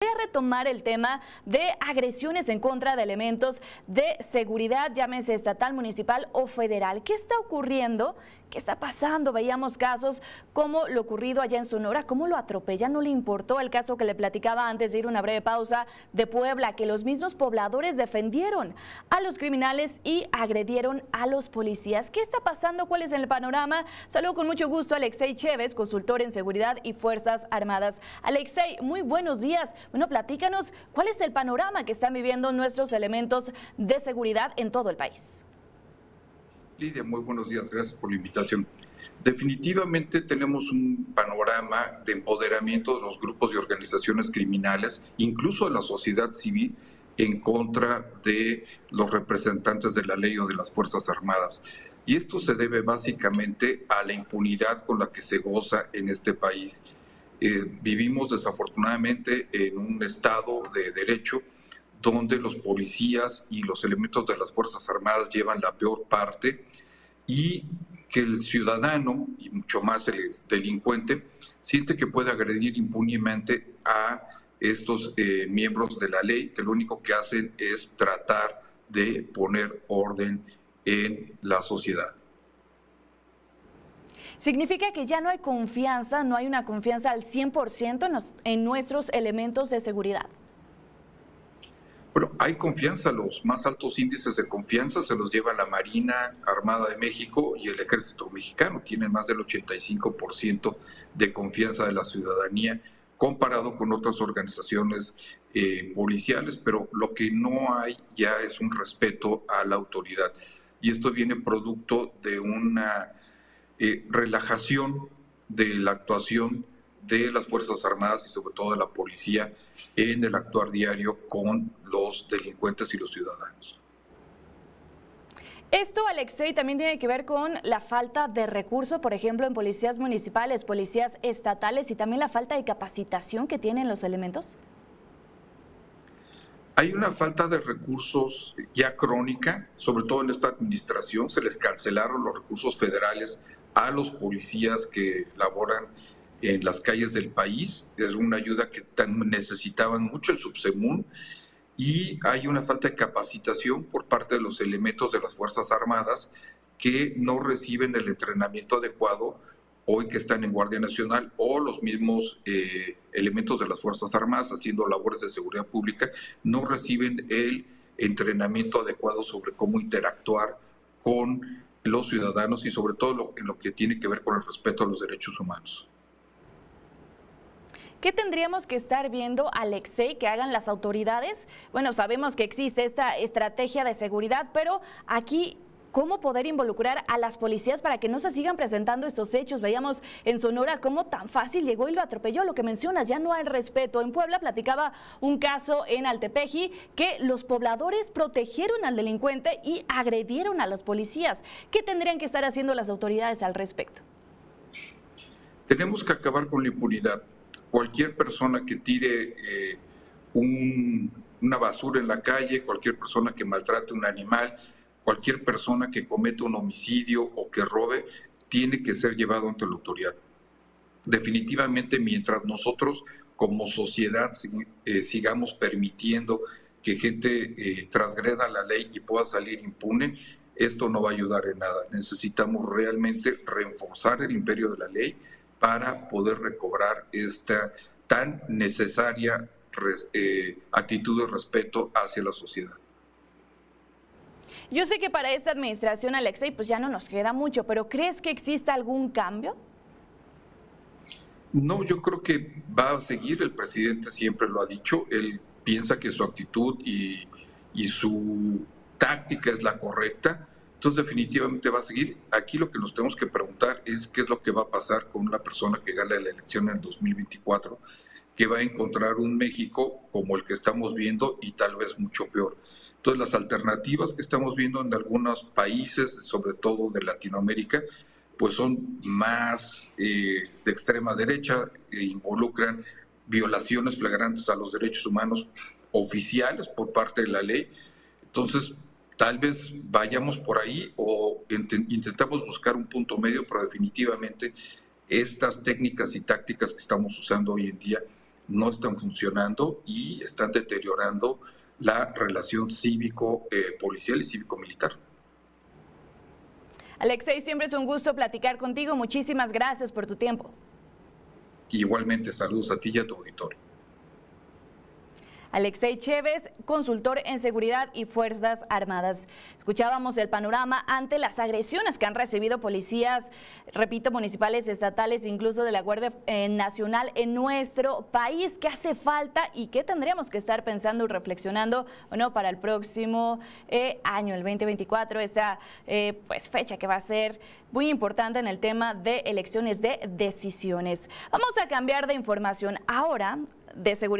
Voy a retomar el tema de agresiones en contra de elementos de seguridad, llámese estatal, municipal o federal. ¿Qué está ocurriendo? ¿Qué está pasando? Veíamos casos como lo ocurrido allá en Sonora, cómo lo atropellan, no le importó el caso que le platicaba antes de ir a una breve pausa de Puebla, que los mismos pobladores defendieron a los criminales y agredieron a los policías. ¿Qué está pasando? ¿Cuál es el panorama? Saludo con mucho gusto a Alexei Chévez, consultor en seguridad y Fuerzas Armadas. Alexei, muy buenos días. Bueno, platícanos, ¿cuál es el panorama que están viviendo nuestros elementos de seguridad en todo el país? Lidia, muy buenos días, gracias por la invitación. Definitivamente tenemos un panorama de empoderamiento de los grupos y organizaciones criminales, incluso de la sociedad civil, en contra de los representantes de la ley o de las Fuerzas Armadas. Y esto se debe básicamente a la impunidad con la que se goza en este país. Vivimos desafortunadamente en un estado de derecho donde los policías y los elementos de las Fuerzas Armadas llevan la peor parte y que el ciudadano, y mucho más el delincuente, siente que puede agredir impunemente a estos miembros de la ley, que lo único que hacen es tratar de poner orden en la sociedad. ¿Significa que ya no hay confianza, no hay una confianza al 100% en nuestros elementos de seguridad? Bueno, hay confianza, los más altos índices de confianza se los lleva la Marina Armada de México y el Ejército Mexicano. Tienen más del 85% de confianza de la ciudadanía comparado con otras organizaciones policiales, pero lo que no hay ya es un respeto a la autoridad. Y esto viene producto de una relajación de la actuación de las Fuerzas Armadas y sobre todo de la policía en el actuar diario con los delincuentes y los ciudadanos. Esto, Alexei, también tiene que ver con la falta de recursos, por ejemplo, en policías municipales, policías estatales y también la falta de capacitación que tienen los elementos. Hay una falta de recursos ya crónica, sobre todo en esta administración. Se les cancelaron los recursos federales a los policías que laboran en las calles del país. Es una ayuda que necesitaban mucho el Subsemun, y hay una falta de capacitación por parte de los elementos de las Fuerzas Armadas que no reciben el entrenamiento adecuado hoy que están en Guardia Nacional o los mismos elementos de las Fuerzas Armadas haciendo labores de seguridad pública, no reciben el entrenamiento adecuado sobre cómo interactuar con los ciudadanos y sobre todo en lo que tiene que ver con el respeto a los derechos humanos. ¿Qué tendríamos que estar viendo, Alexei, que hagan las autoridades? Bueno, sabemos que existe esta estrategia de seguridad, pero aquí, ¿cómo poder involucrar a las policías para que no se sigan presentando estos hechos? Veíamos en Sonora cómo tan fácil llegó y lo atropelló. Lo que mencionas, ya no hay respeto. En Puebla platicaba un caso en Altepeji que los pobladores protegieron al delincuente y agredieron a los policías. ¿Qué tendrían que estar haciendo las autoridades al respecto? Tenemos que acabar con la impunidad. Cualquier persona que tire una basura en la calle, cualquier persona que maltrate a un animal, cualquier persona que cometa un homicidio o que robe, tiene que ser llevado ante la autoridad. Definitivamente, mientras nosotros como sociedad sigamos permitiendo que gente transgreda la ley y pueda salir impune, esto no va a ayudar en nada. Necesitamos realmente reforzar el imperio de la ley para poder recobrar esta tan necesaria actitud de respeto hacia la sociedad. Yo sé que para esta administración, Alexei, pues ya no nos queda mucho, pero ¿crees que exista algún cambio? No, yo creo que va a seguir, el presidente siempre lo ha dicho, él piensa que su actitud y su táctica es la correcta. Entonces definitivamente va a seguir. Aquí lo que nos tenemos que preguntar es qué es lo que va a pasar con una persona que gane la elección en el 2024, que va a encontrar un México como el que estamos viendo y tal vez mucho peor. Entonces las alternativas que estamos viendo en algunos países, sobre todo de Latinoamérica, pues son más de extrema derecha, involucran violaciones flagrantes a los derechos humanos oficiales por parte de la ley. Entonces, tal vez vayamos por ahí o intentamos buscar un punto medio, pero definitivamente estas técnicas y tácticas que estamos usando hoy en día no están funcionando y están deteriorando la relación cívico-policial y cívico-militar. Alexei, siempre es un gusto platicar contigo. Muchísimas gracias por tu tiempo. Igualmente, saludos a ti y a tu auditorio. Alexei Chévez, consultor en seguridad y Fuerzas Armadas. Escuchábamos el panorama ante las agresiones que han recibido policías, repito, municipales, estatales, incluso de la Guardia Nacional en nuestro país. ¿Qué hace falta y qué tendríamos que estar pensando y reflexionando, bueno, para el próximo año, el 2024, esa pues fecha que va a ser muy importante en el tema de elecciones de decisiones? Vamos a cambiar de información ahora de seguridad.